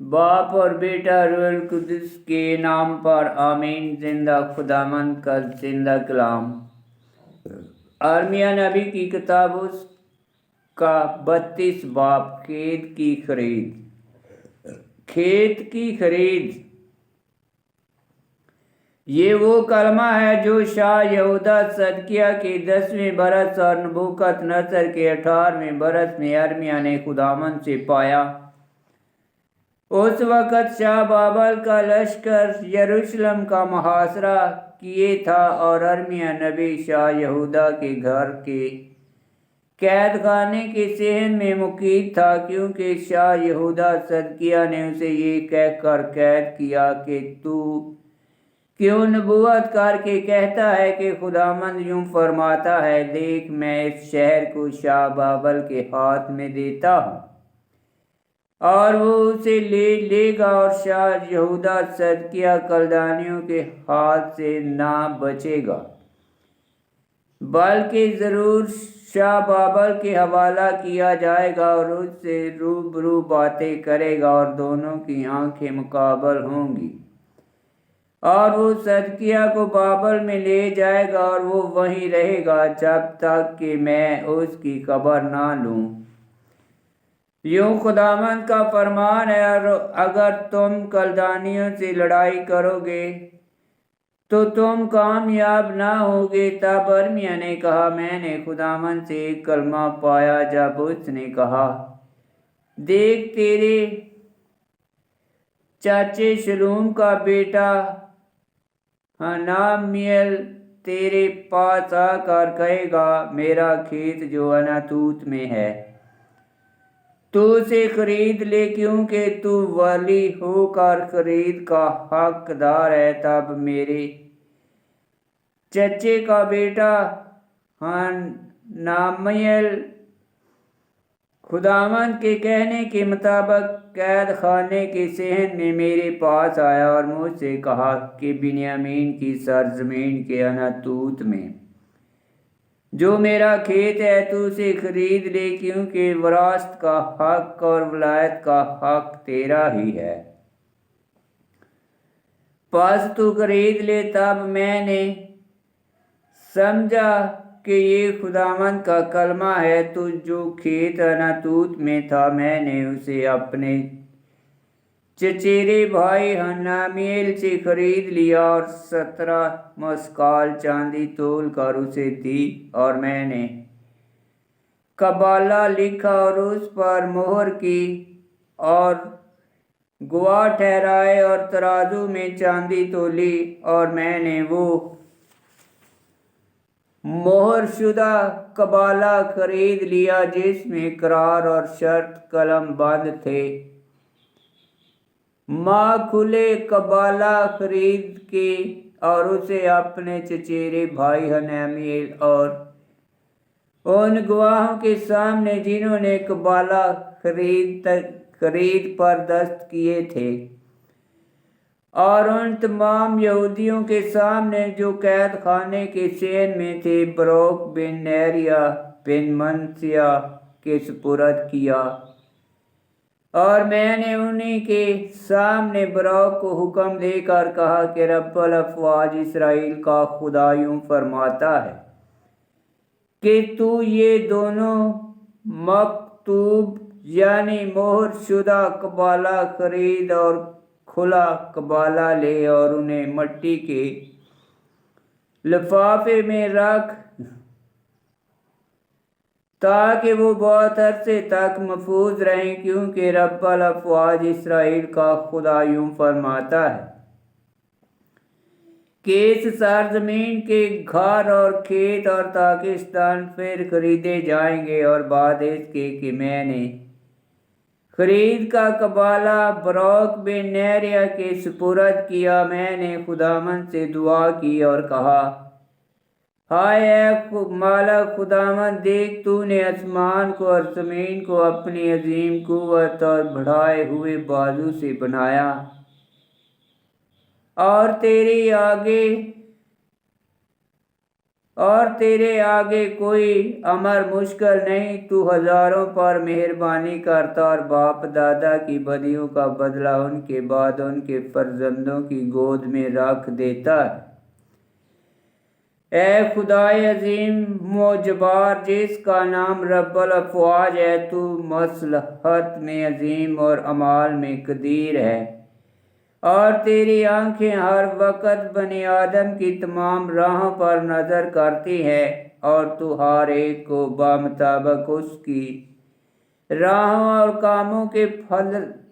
باپ اور بیٹا روح القدس کے نام پر آمین۔ زندہ خداوند کا زندہ کلام۔ ارمیہ نبی کی کتاب اس کا 32 باب۔ کھیت کی خرید۔ کھیت کی خرید یہ وہ کلمہ ہے جو شاہ یہودہ صدقیہ کے 10ویں برس اور نبوکت نصر کے 18ویں برس میں ارمیہ نے خداوند سے پایا۔ اس وقت شاہ بابل کا لشکر یروشلم کا محاصرہ کیے تھا اور ارمیہ نبی شاہ یہودہ کے گھر کے قید خانے کے صحن میں مقیم تھا، کیونکہ شاہ یہودہ صدقیہ نے اسے یہ کہہ کر قید کیا کہ تو کیوں نبوت کر کے کہتا ہے کہ خداوند یوں فرماتا ہے، دیکھ میں اس شہر کو شاہ بابل کے ہاتھ میں دیتا ہوں اور وہ اسے لے گا، اور شاہ یہودہ صدقیہ کلدانیوں کے ہاتھ سے نہ بچے گا، بلکہ ضرور شاہ بابل کے حوالہ کیا جائے گا اور اس سے روبرو باتیں کرے گا، اور دونوں کی آنکھیں مقابل ہوں گی، اور وہ صدقیہ کو بابل میں لے جائے گا اور وہ وہیں رہے گا جب تک کہ میں اس کی خبر نہ لوں۔ یوں خداوند کا فرمان ہے، اگر تم کلدانیوں سے لڑائی کرو گے تو تم کامیاب نہ ہوگے۔ تب ارمیہ نے کہا، میں نے خداوند سے ایک کلمہ پایا جب اس نے کہا، دیکھ تیرے چاچے شلوم کا بیٹا حنامیل تیرے پاس آ کر کہے گا، میرا کھیت جو اناتوت میں ہے تو اسے خرید لے، کیونکہ تو ولی ہو کر خرید کا حقدار ہے۔ تب میرے چچے کا بیٹا حنامیل خداوند کے کہنے کے مطابق قید خانے کے صحن میں میرے پاس آیا اور مجھ سے کہا کہ بنیامین کی سرزمین کے اناتوت میں جو میرا کھیت ہے تو اسے خرید لے، کیونکہ وراثت کا حق اور ولایت کا حق تیرا ہی ہے، پس تو خرید لے۔ تب میں نے سمجھا کہ یہ خداوند کا کلمہ ہے، تو جو کھیت اناتوت میں تھا میں نے اسے اپنے چچیرے بھائی حنامیل سے خرید لیا اور 17 مسکال چاندی تول کر اسے دی، اور میں نے قبالہ لکھا اور اس پر مہر کی اور گواہ ٹھہرائے اور ترازو میں چاندی تولی، اور میں نے وہ مہر شدہ قبالہ خرید لیا جس میں قرار اور شرط قلم بند تھے۔ ماں کھلے قبالہ خرید کے اور اسے اپنے چچیرے بھائی حنامیل اور ان گواہوں کے سامنے جنہوں نے قبالہ خرید پر دست کیے تھے، اور ان تمام یہودیوں کے سامنے جو قید خانے کے صحن میں تھے، بروک بن نیریہ بن منسیہ کے سپرد کیا، اور میں نے انہی کے سامنے بروک کو حکم دے کر کہا کہ رب الافواج اسرائیل کا خدا یوں فرماتا ہے کہ تو یہ دونوں مکتوب یعنی مہر شدہ قبالہ خرید اور کھلا قبالہ لے اور انہیں مٹی کے لفافے میں رکھ، تاکہ وہ بہت عرصے تک محفوظ رہیں، کیونکہ رب الافواج اسرائیل کا خدا یوں فرماتا ہے کہ اس سرزمین کے گھر اور کھیت اور تاکستان پھر خریدے جائیں گے، اور بعد اس کے کہ میں نے خرید کا قبالہ بروک بن نیریہ کے سپرد کیا، میں نے خداوند سے دعا کی اور کہا، ہائے اے مالک خداوند، دیکھ تو نے آسمان کو اور زمین کو اپنی عظیم قوت اور بڑھائے ہوئے بازو سے بنایا، اور تیرے آگے اور تیرے آگے کوئی امر مشکل نہیں۔ تو ہزاروں پر مہربانی کرتا اور باپ دادا کی بدیوں کا بدلہ ان کے بعد ان کے فرزندوں کی گود میں رکھ دیتا ہے۔ اے خدائے عظیم و جبار، جس کا نام رب الافواج ہے، تو مصلحت میں عظیم اور اعمال میں قدیر ہے، اور تیری آنکھیں ہر وقت بنی آدم کی تمام راہوں پر نظر کرتی ہیں، اور تو ہر ایک کو بمطابق اس کی راہوں اور کاموں کے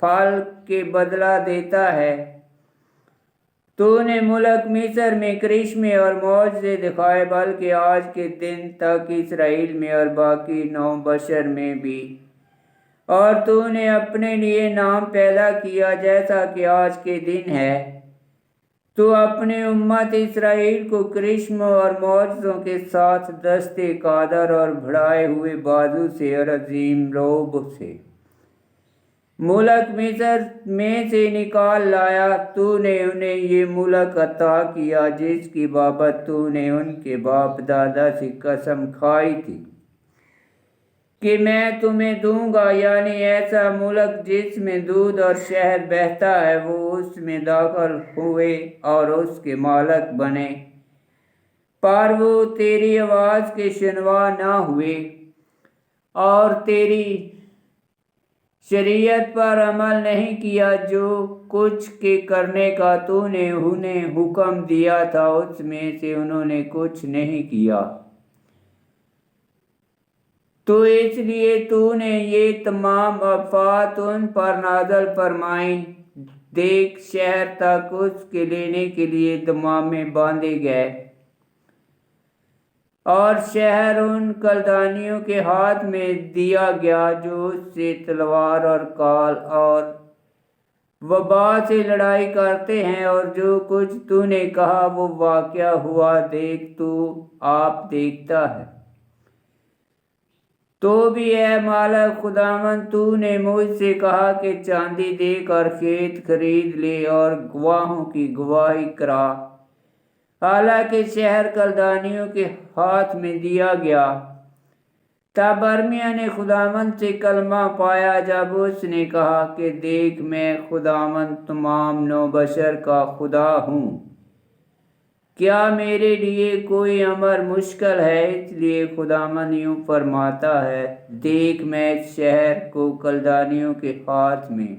پھل کے بدلہ دیتا ہے۔ تو نے ملک مصر میں کرشمے اور معجزے دکھائے، بلکہ آج کے دن تک اسرائیل میں اور باقی نو بشر میں بھی، اور تو نے اپنے لیے نام پیدا کیا جیسا کہ آج کے دن ہے۔ تو اپنے امت اسرائیل کو کرشموں اور معجزوں کے ساتھ دستے قادر اور بڑھائے ہوئے بازو سے اور عظیم روب سے ملک مصر میں سے نکال لایا۔ تو نے انہیں یہ ملک عطا کیا جس کی بابت تو نے ان کے باپ دادا سے قسم کھائی تھی کہ میں تمہیں دوں گا، یعنی ایسا ملک جس میں دودھ اور شہد بہتا ہے۔ وہ اس میں داخل ہوئے اور اس کے مالک بنے، پر وہ تیری آواز کے شنوا نہ ہوئے اور تیری شریعت پر عمل نہیں کیا۔ جو کچھ کے کرنے کا تو نے انہیں حکم دیا تھا، اس میں سے انہوں نے کچھ نہیں کیا۔ تو اس لیے تو نے یہ تمام آفات ان پر نازل فرمائیں۔ دیکھ، شہر تک اس کے لینے کے لیے دمامے باندھے گئے، اور شہر ان کلدانیوں کے ہاتھ میں دیا گیا جو اس سے تلوار اور کال اور وبا سے لڑائی کرتے ہیں، اور جو کچھ تو نے کہا وہ واقعہ ہوا۔ دیکھ، تو آپ دیکھتا ہے۔ تو بھی اے مالک خداوند، تو نے مجھ سے کہا کہ چاندی دے کر کھیت خرید لے اور گواہوں کی گواہی کرا، حالانکہ شہر کلدانیوں کے ہاتھ میں دیا گیا۔ تب ارمیا نے خداوند سے کلمہ پایا جب اس نے کہا کہ دیکھ، میں خداوند تمام نو بشر کا خدا ہوں، کیا میرے لیے کوئی امر مشکل ہے؟ اس لیے خداوند یوں فرماتا ہے، دیکھ، میں اس شہر کو کلدانیوں کے ہاتھ میں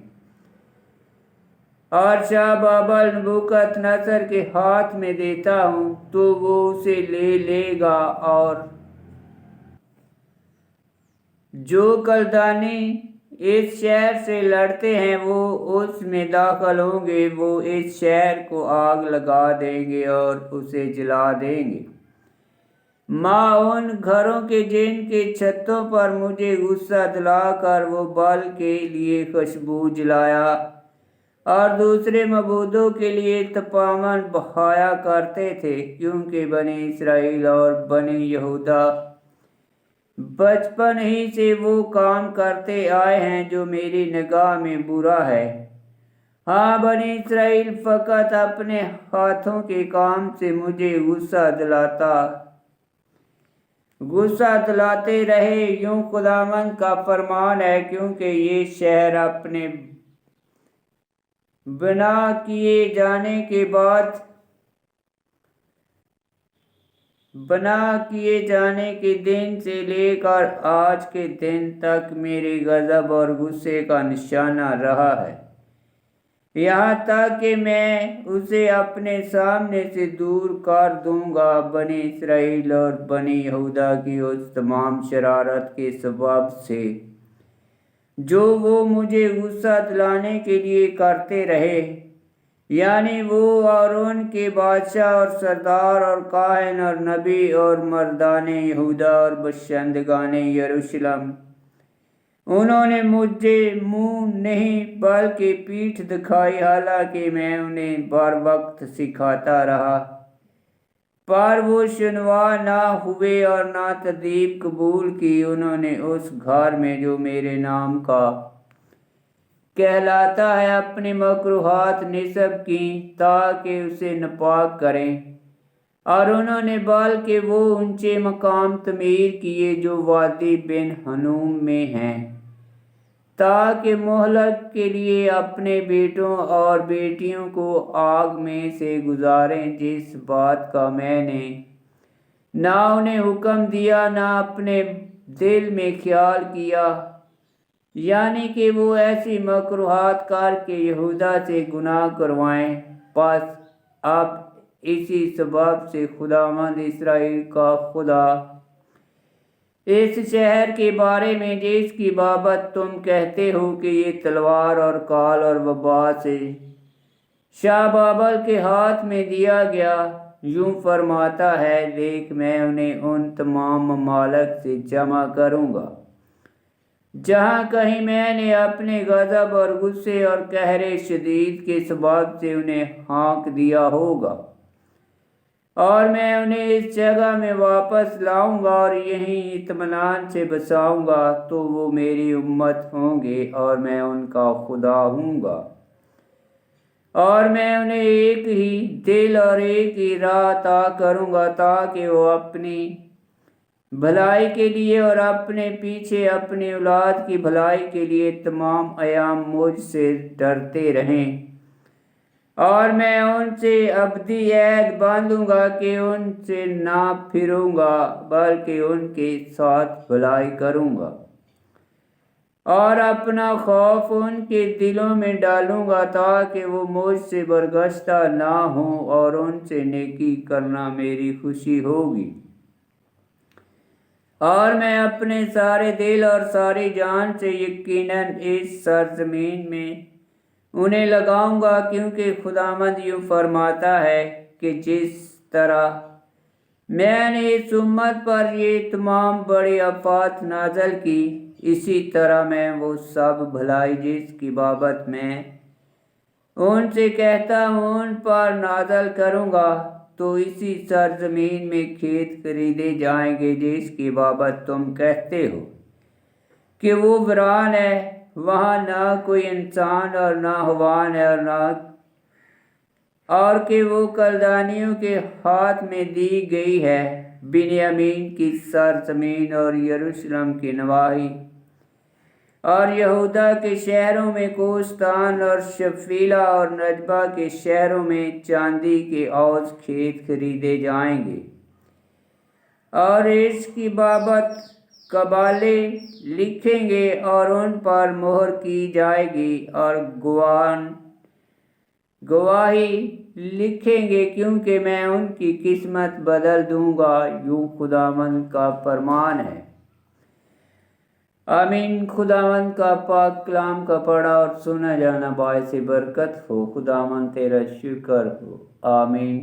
اور شاہ بابل نبوکت نصر کے ہاتھ میں دیتا ہوں، تو وہ اسے لے گا، اور جو کلدانی اس شہر سے لڑتے ہیں وہ اس میں داخل ہوں گے، وہ اس شہر کو آگ لگا دیں گے اور اسے جلا دیں گے۔ ماں ان گھروں کے جن کے چھتوں پر مجھے غصہ دلا کر وہ بال کے لیے خوشبو جلایا اور دوسرے معبودوں کے لیے تپاون بہایا کرتے تھے، کیونکہ بنی اسرائیل اور بنی یہودا بچپن ہی سے وہ کام کرتے آئے ہیں جو میری نگاہ میں برا ہے۔ ہاں، بنی اسرائیل فقط اپنے ہاتھوں کے کام سے مجھے غصہ دلاتے رہے، یوں خداوند کا فرمان ہے، کیونکہ یہ شہر اپنے بنا کیے جانے کے دن سے لے کر آج کے دن تک میرے غضب اور غصے کا نشانہ رہا ہے، یہاں تک کہ میں اسے اپنے سامنے سے دور کر دوں گا۔ بنی اسرائیل اور بنی یہودا کی اس تمام شرارت کے سبب سے جو وہ مجھے غصہ دلانے کے لیے کرتے رہے، یعنی وہ اور ان کے بادشاہ اور سردار اور کاہن اور نبی اور مردان یہودا اور باشندگان یروشلم، انہوں نے مجھے منہ نہیں بلکہ پیٹھ دکھائی، حالانکہ میں انہیں بر وقت سکھاتا رہا، پر وہ شنوا نہ ہوئے اور نہ تدبیر قبول کی۔ انہوں نے اس گھر میں جو میرے نام کا کہلاتا ہے اپنی مکروہات نصب کی تاکہ اسے ناپاک کریں، اور انہوں نے بلکہ وہ اونچے مقام تعمیر کیے جو وادی بن حنوم میں ہیں، تاکہ مہلک کے لیے اپنے بیٹوں اور بیٹیوں کو آگ میں سے گزاریں، جس بات کا میں نے نہ انہیں حکم دیا نہ اپنے دل میں خیال کیا، یعنی کہ وہ ایسی مکروہات کر کے یہودا سے گناہ کروائیں۔ پس اب اسی سبب سے خداوند اسرائیل کا خدا اس شہر کے بارے میں جس کی بابت تم کہتے ہو کہ یہ تلوار اور کال اور وبا سے شاہ بابل کے ہاتھ میں دیا گیا، یوں فرماتا ہے، دیکھ میں انہیں ان تمام ممالک سے جمع کروں گا جہاں کہیں میں نے اپنے غضب اور غصے اور قہر شدید کے سبب سے انہیں ہانک دیا ہوگا، اور میں انہیں اس جگہ میں واپس لاؤں گا اور یہیں اطمینان سے بساؤں گا، تو وہ میری امت ہوں گے اور میں ان کا خدا ہوں گا، اور میں انہیں ایک ہی دل اور ایک ہی راہ عطا کروں گا، تاکہ وہ اپنی بھلائی کے لیے اور اپنے پیچھے اپنی اولاد کی بھلائی کے لیے تمام ایام مجھ سے ڈرتے رہیں، اور میں ان سے ابدی عہد باندھوں گا کہ ان سے نہ پھروں گا بلکہ ان کے ساتھ بھلائی کروں گا، اور اپنا خوف ان کے دلوں میں ڈالوں گا تاکہ وہ مجھ سے برگشتہ نہ ہوں، اور ان سے نیکی کرنا میری خوشی ہوگی، اور میں اپنے سارے دل اور ساری جان سے یقیناً اس سرزمین میں انہیں لگاؤں گا، کیونکہ خداوند یوں فرماتا ہے کہ جس طرح میں نے اس امت پر یہ تمام بڑی آفات نازل کی، اسی طرح میں وہ سب بھلائی جس کی بابت میں ان سے کہتا ہوں ان پر نازل کروں گا، تو اسی سرزمین میں کھیت خریدے جائیں گے جس کی بابت تم کہتے ہو کہ وہ ویران ہے، وہاں نہ کوئی انسان اور نہ حیوان ہے، اور کہ وہ کلدانیوں کے ہاتھ میں دی گئی ہے، بنیامین کی سرزمین اور یروشلم کی نواحی اور یہودا کے شہروں میں کوستان اور شفیلا اور نجبہ کے شہروں میں چاندی کے عوض کھیت خریدے جائیں گے، اور اس کی بابت قبالے لکھیں گے اور ان پر مہر کی جائے گی اور گواہی لکھیں گے، کیونکہ میں ان کی قسمت بدل دوں گا، یوں خداوند کا فرمان ہے۔ آمین۔ خداوند کا پاک کلام کا پڑھا اور سنا جانا باعث برکت ہو، خداوند تیرا شکر ہو، آمین۔